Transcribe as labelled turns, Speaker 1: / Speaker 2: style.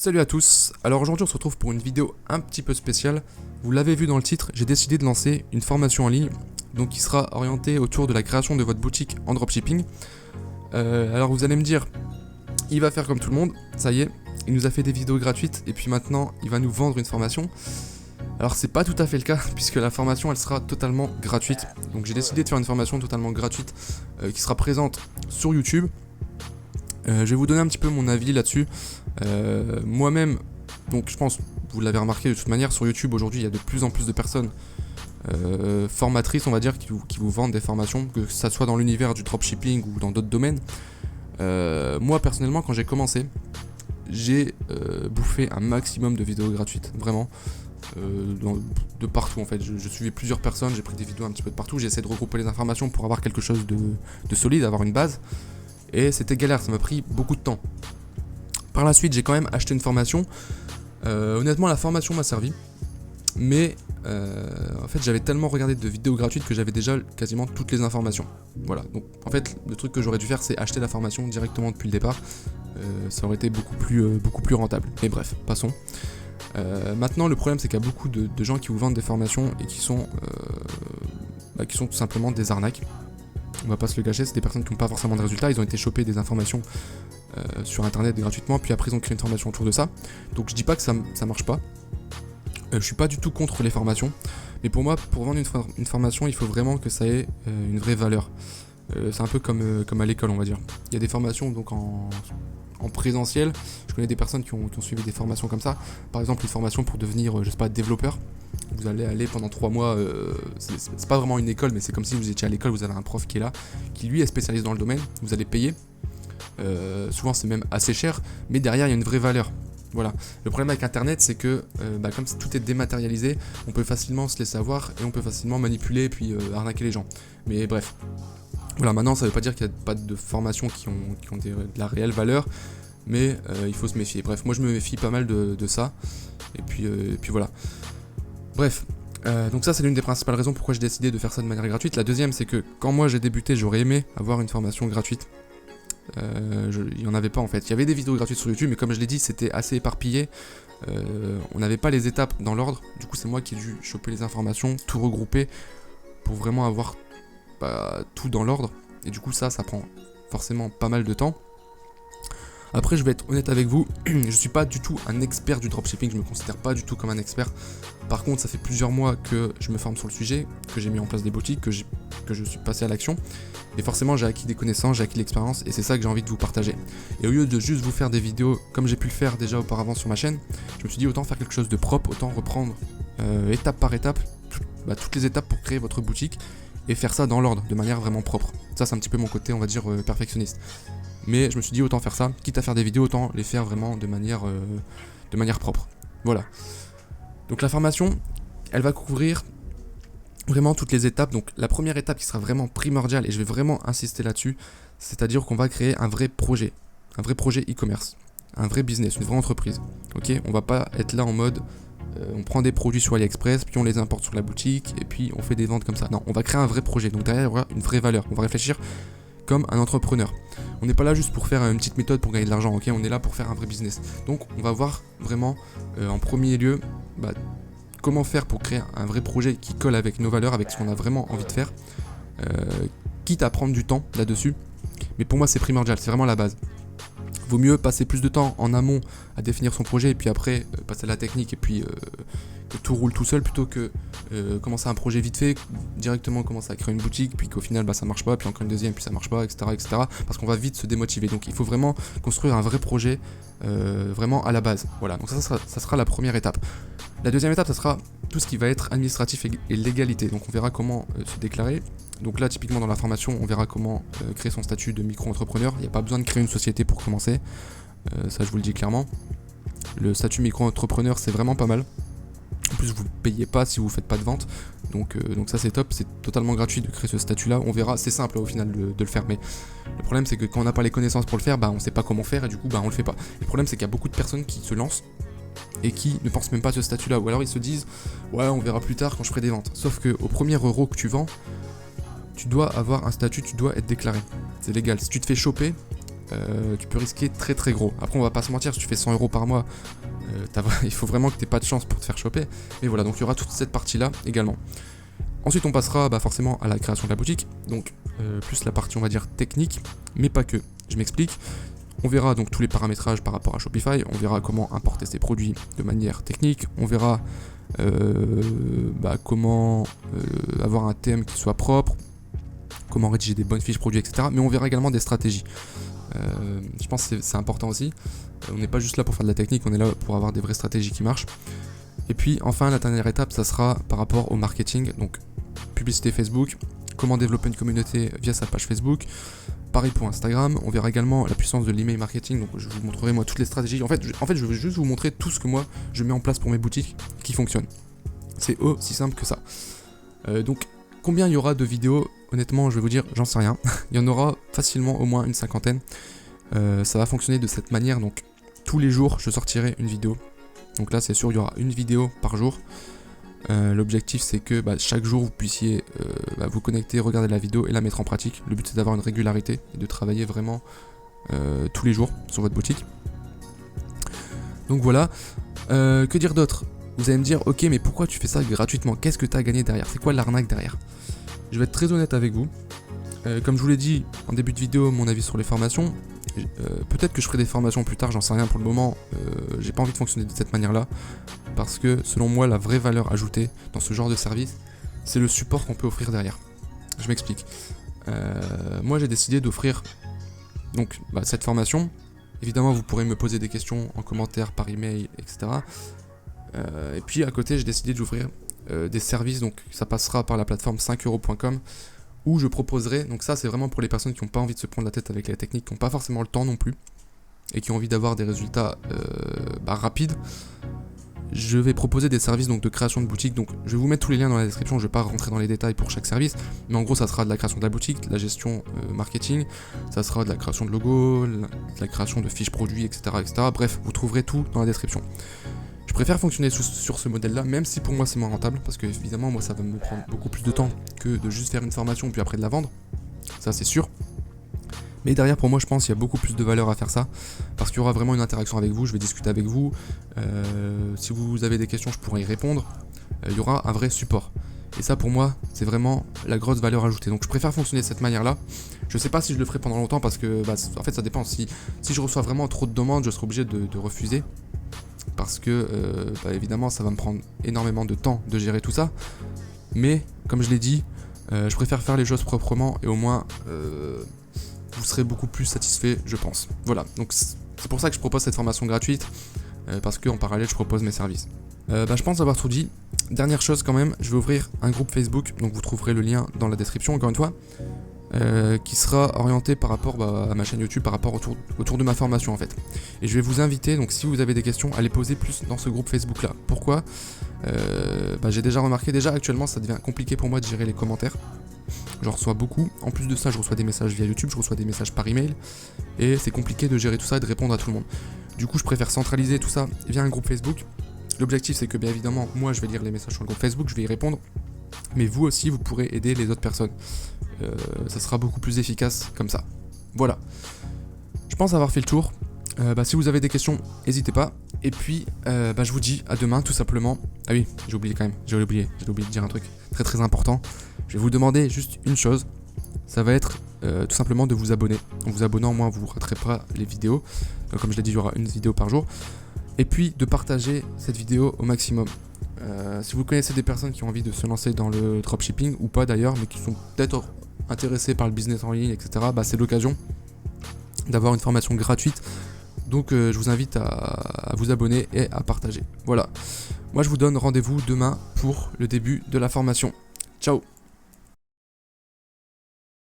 Speaker 1: Salut à tous, alors aujourd'hui on se retrouve pour une vidéo un petit peu spéciale. Vous l'avez vu dans le titre, j'ai décidé de lancer une formation en ligne, donc qui sera orientée autour de la création de votre boutique en dropshipping. Alors vous allez me dire, il va faire comme tout le monde, ça y est, il nous a fait des vidéos gratuites et puis maintenant il va nous vendre une formation. Alors c'est pas tout à fait le cas puisque la formation elle sera totalement gratuite. Donc j'ai décidé de faire une formation totalement gratuite qui sera présente sur YouTube. Je vais vous donner un petit peu mon avis là-dessus. Moi-même, donc je pense, vous l'avez remarqué de toute manière, sur YouTube aujourd'hui il y a de plus en plus de personnes formatrices, on va dire, qui vous vendent des formations, que ça soit dans l'univers du dropshipping ou dans d'autres domaines. Moi personnellement, quand j'ai commencé, j'ai bouffé un maximum de vidéos gratuites, vraiment. De partout en fait, je suivais plusieurs personnes, j'ai pris des vidéos un petit peu de partout, j'ai essayé de regrouper les informations pour avoir quelque chose de solide, avoir une base. Et c'était galère, ça m'a pris beaucoup de temps. Par la suite, j'ai quand même acheté une formation. Honnêtement, la formation m'a servi. Mais en fait, j'avais tellement regardé de vidéos gratuites que j'avais déjà quasiment toutes les informations. Voilà, donc en fait, le truc que j'aurais dû faire, c'est acheter la formation directement depuis le départ. Ça aurait été beaucoup plus rentable. Mais bref, passons. Maintenant, le problème, c'est qu'il y a beaucoup de gens qui vous vendent des formations et qui sont tout simplement des arnaques. On va pas se le cacher, c'est des personnes qui n'ont pas forcément de résultats, ils ont été chopés des informations sur internet gratuitement, puis après ils ont créé une formation autour de ça. Donc je dis pas que ça marche pas, je suis pas du tout contre les formations, mais pour moi, pour vendre une formation, il faut vraiment que ça ait une vraie valeur. C'est un peu comme à l'école, on va dire. Il y a des formations donc en présentiel, je connais des personnes qui ont suivi des formations comme ça, par exemple une formation pour devenir, je sais pas, développeur. Vous allez aller pendant 3 mois, c'est pas vraiment une école, mais c'est comme si vous étiez à l'école, vous avez un prof qui est là, qui lui est spécialisé dans le domaine, vous allez payer, souvent c'est même assez cher, mais derrière il y a une vraie valeur. Voilà. Le problème avec internet, c'est que comme tout est dématérialisé, on peut facilement se laisser avoir et on peut facilement manipuler et puis arnaquer les gens. Mais bref. Voilà, maintenant ça veut pas dire qu'il n'y a pas de formations qui ont de la réelle valeur, mais il faut se méfier. Bref, moi je me méfie pas mal de ça, et puis voilà. Bref, donc ça c'est l'une des principales raisons pourquoi j'ai décidé de faire ça de manière gratuite. La deuxième, c'est que quand moi j'ai débuté, j'aurais aimé avoir une formation gratuite. Il n'y en avait pas en fait. Il y avait des vidéos gratuites sur YouTube, mais comme je l'ai dit, c'était assez éparpillé. On n'avait pas les étapes dans l'ordre. Du coup, c'est moi qui ai dû choper les informations, tout regrouper pour vraiment avoir tout dans l'ordre. Et du coup, ça prend forcément pas mal de temps. Après, je vais être honnête avec vous, je suis pas du tout un expert du dropshipping, je me considère pas du tout comme un expert. Par contre, ça fait plusieurs mois que je me forme sur le sujet, que j'ai mis en place des boutiques, que je suis passé à l'action. Et forcément, j'ai acquis des connaissances, j'ai acquis l'expérience, et c'est ça que j'ai envie de vous partager. Et au lieu de juste vous faire des vidéos comme j'ai pu le faire déjà auparavant sur ma chaîne, je me suis dit autant faire quelque chose de propre, autant reprendre étape par étape, toutes les étapes pour créer votre boutique, et faire ça dans l'ordre, de manière vraiment propre. Ça, c'est un petit peu mon côté, on va dire, perfectionniste. Mais je me suis dit autant faire ça, quitte à faire des vidéos, autant les faire vraiment de manière propre. Voilà. Donc la formation, elle va couvrir vraiment toutes les étapes. Donc la première étape qui sera vraiment primordiale, et je vais vraiment insister là-dessus, c'est-à-dire qu'on va créer un vrai projet e-commerce, un vrai business, une vraie entreprise. Ok, on va pas être là en mode on prend des produits sur AliExpress, puis on les importe sur la boutique, et puis on fait des ventes comme ça. Non, on va créer un vrai projet. Donc derrière, il y aura une vraie valeur. On va réfléchir comme un entrepreneur. On n'est pas là juste pour faire une petite méthode pour gagner de l'argent, ok, on est là pour faire un vrai business. Donc on va voir vraiment en premier lieu comment faire pour créer un vrai projet qui colle avec nos valeurs, avec ce qu'on a vraiment envie de faire, quitte à prendre du temps là-dessus. Mais pour moi c'est primordial, c'est vraiment la base. Vaut mieux passer plus de temps en amont à définir son projet et puis après passer à la technique et puis que tout roule tout seul plutôt que commencer un projet vite fait, directement commencer à créer une boutique puis qu'au final ça marche pas, puis encore une deuxième puis ça marche pas, etc. parce qu'on va vite se démotiver. Donc il faut vraiment construire un vrai projet vraiment à la base. Voilà, donc ça sera la première étape. La deuxième étape, ça sera tout ce qui va être administratif et légalité. Donc on verra comment se déclarer. Donc là, typiquement dans la formation, on verra comment créer son statut de micro-entrepreneur. Il n'y a pas besoin de créer une société pour commencer. Ça, je vous le dis clairement. Le statut micro-entrepreneur, c'est vraiment pas mal. En plus, vous ne payez pas si vous ne faites pas de vente. Donc ça, c'est top. C'est totalement gratuit de créer ce statut-là. On verra. C'est simple au final de le faire. Mais le problème, c'est que quand on n'a pas les connaissances pour le faire, on ne sait pas comment faire et du coup, on ne le fait pas. Le problème, c'est qu'il y a beaucoup de personnes qui se lancent et qui ne pensent même pas à ce statut-là. Ou alors ils se disent « Ouais, on verra plus tard quand je ferai des ventes. » Sauf qu'au premier euro que tu vends, tu dois avoir un statut, tu dois être déclaré. C'est légal. Si tu te fais choper, tu peux risquer très très gros. Après on va pas se mentir, si tu fais 100 € par mois, il faut vraiment que tu aies pas de chance pour te faire choper. Mais voilà, donc il y aura toute cette partie là également. Ensuite on passera forcément à la création de la boutique, donc plus la partie on va dire technique, mais pas que. Je m'explique. On verra donc tous les paramétrages par rapport à Shopify, on verra comment importer ses produits de manière technique, on verra comment avoir un thème qui soit propre, comment rédiger des bonnes fiches produits, etc. Mais on verra également des stratégies. Je pense que c'est important aussi. On n'est pas juste là pour faire de la technique, on est là pour avoir des vraies stratégies qui marchent. Et puis enfin la dernière étape, ça sera par rapport au marketing, donc publicité Facebook, comment développer une communauté via sa page Facebook. Pareil pour Instagram, on verra également la puissance de l'email marketing, donc je vous montrerai moi toutes les stratégies. En fait, je vais juste vous montrer tout ce que moi je mets en place pour mes boutiques qui fonctionne. C'est aussi simple que ça. Donc combien il y aura de vidéos? Honnêtement, je vais vous dire, j'en sais rien. Il y en aura facilement au moins une cinquantaine. Ça va fonctionner de cette manière, donc tous les jours je sortirai une vidéo. Donc là c'est sûr, il y aura une vidéo par jour. L'objectif c'est que chaque jour vous puissiez vous connecter, regarder la vidéo et la mettre en pratique. Le but c'est d'avoir une régularité et de travailler vraiment tous les jours sur votre boutique. Donc voilà, que dire d'autre? Vous allez me dire, ok mais pourquoi tu fais ça gratuitement? Qu'est-ce que tu as gagné derrière? C'est quoi l'arnaque derrière? Je vais être très honnête avec vous. Comme je vous l'ai dit en début de vidéo, mon avis sur les formations, peut-être que je ferai des formations plus tard, j'en sais rien pour le moment, j'ai pas envie de fonctionner de cette manière là, parce que selon moi la vraie valeur ajoutée dans ce genre de service, c'est le support qu'on peut offrir derrière. Je m'explique. Moi j'ai décidé d'offrir donc cette formation. Évidemment vous pourrez me poser des questions en commentaire, par email, etc. Et puis à côté j'ai décidé d'ouvrir des services, donc ça passera par la plateforme 5euros.com, où je proposerai, donc ça c'est vraiment pour les personnes qui n'ont pas envie de se prendre la tête avec la technique, qui n'ont pas forcément le temps non plus, et qui ont envie d'avoir des résultats rapides. Je vais proposer des services donc de création de boutique, donc je vais vous mettre tous les liens dans la description, je ne vais pas rentrer dans les détails pour chaque service, mais en gros ça sera de la création de la boutique, de la gestion marketing, ça sera de la création de logo, de la création de fiches produits, etc., etc. Bref, vous trouverez tout dans la description. Je préfère fonctionner sur ce modèle-là, même si pour moi c'est moins rentable, parce que évidemment moi ça va me prendre beaucoup plus de temps que de juste faire une formation puis après de la vendre, ça c'est sûr. Mais derrière pour moi je pense qu'il y a beaucoup plus de valeur à faire ça, parce qu'il y aura vraiment une interaction avec vous, je vais discuter avec vous, si vous avez des questions je pourrai y répondre, il y aura un vrai support. Et ça pour moi c'est vraiment la grosse valeur ajoutée, donc je préfère fonctionner de cette manière-là. Je sais pas si je le ferai pendant longtemps parce que en fait ça dépend, si je reçois vraiment trop de demandes je serai obligé de refuser. Parce que évidemment ça va me prendre énormément de temps de gérer tout ça, mais comme je l'ai dit, je préfère faire les choses proprement et au moins vous serez beaucoup plus satisfait, je pense. Voilà, donc c'est pour ça que je propose cette formation gratuite, parce qu'en parallèle je propose mes services. Je pense avoir tout dit. Dernière chose quand même, je vais ouvrir un groupe Facebook, donc vous trouverez le lien dans la description encore une fois, qui sera orienté par rapport à ma chaîne YouTube, par rapport autour de ma formation en fait. Et je vais vous inviter, donc si vous avez des questions, à les poser plus dans ce groupe Facebook là. Pourquoi? J'ai déjà remarqué, actuellement ça devient compliqué pour moi de gérer les commentaires. J'en reçois beaucoup, en plus de ça je reçois des messages via YouTube, je reçois des messages par email, et c'est compliqué de gérer tout ça et de répondre à tout le monde. Du coup je préfère centraliser tout ça via un groupe Facebook. L'objectif c'est que bien évidemment moi je vais lire les messages sur le groupe Facebook, je vais y répondre, mais vous aussi vous pourrez aider les autres personnes. Ça sera beaucoup plus efficace comme ça. Voilà. Je pense avoir fait le tour. Si vous avez des questions, n'hésitez pas. Et puis, je vous dis à demain, tout simplement. Ah oui, j'ai oublié de dire un truc très très important. Je vais vous demander juste une chose. Ça va être tout simplement de vous abonner. En vous abonnant, au moins, vous ne raterez pas les vidéos. Comme je l'ai dit, il y aura une vidéo par jour. Et puis, de partager cette vidéo au maximum. Si vous connaissez des personnes qui ont envie de se lancer dans le dropshipping, ou pas d'ailleurs, mais qui sont peut-être intéressés par le business en ligne, etc., c'est l'occasion d'avoir une formation gratuite. Donc je vous invite à vous abonner et à partager. Voilà. Moi je vous donne rendez-vous demain pour le début de la formation. Ciao!